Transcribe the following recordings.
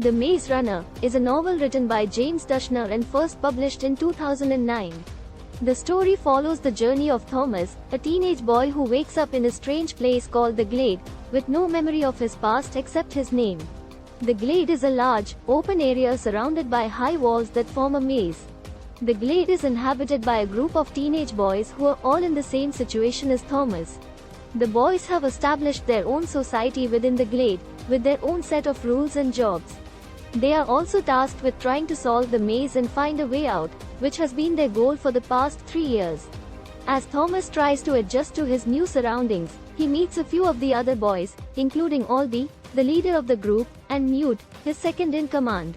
The Maze Runner is a novel written by James Dashner and first published in 2009. The story follows the journey of Thomas, a teenage boy who wakes up in a strange place called the Glade, with no memory of his past except his name. The Glade is a large, open area surrounded by high walls that form a maze. The Glade is inhabited by a group of teenage boys who are all in the same situation as Thomas. The boys have established their own society within the Glade, with their own set of rules and jobs. They are also tasked with trying to solve the maze and find a way out, which has been their goal for the past 3 years. As Thomas tries to adjust to his new surroundings, he meets a few of the other boys, including Albie, the leader of the group, and Newt, his second-in-command.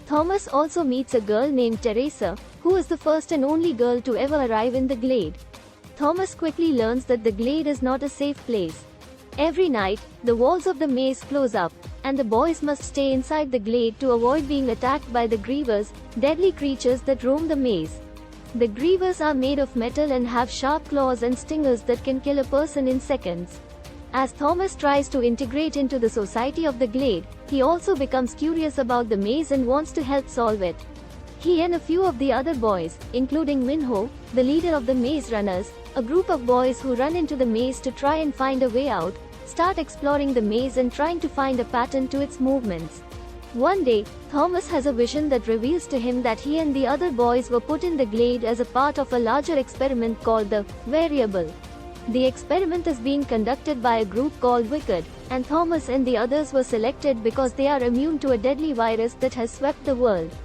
Thomas also meets a girl named Teresa, who is the first and only girl to ever arrive in the Glade. Thomas quickly learns that the Glade is not a safe place. Every night, the walls of the maze close up, and the boys must stay inside the Glade to avoid being attacked by the Grievers, deadly creatures that roam the maze. The Grievers are made of metal and have sharp claws and stingers that can kill a person in seconds. As Thomas tries to integrate into the society of the Glade, he also becomes curious about the maze and wants to help solve it. He and a few of the other boys, including Minho, the leader of the Maze Runners, a group of boys who run into the maze to try and find a way out, start exploring the maze and trying to find a pattern to its movements. One day, Thomas has a vision that reveals to him that he and the other boys were put in the Glade as a part of a larger experiment called the Variable. The experiment is being conducted by a group called Wicked, and Thomas and the others were selected because they are immune to a deadly virus that has swept the world.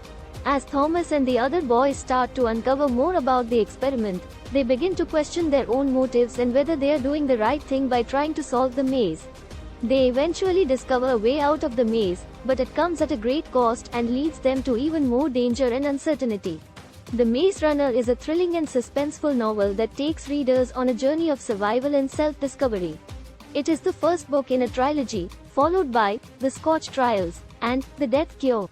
As Thomas and the other boys start to uncover more about the experiment, they begin to question their own motives and whether they are doing the right thing by trying to solve the maze. They eventually discover a way out of the maze, but it comes at a great cost and leads them to even more danger and uncertainty. The Maze Runner is a thrilling and suspenseful novel that takes readers on a journey of survival and self-discovery. It is the first book in a trilogy, followed by The Scotch Trials and The Death Cure.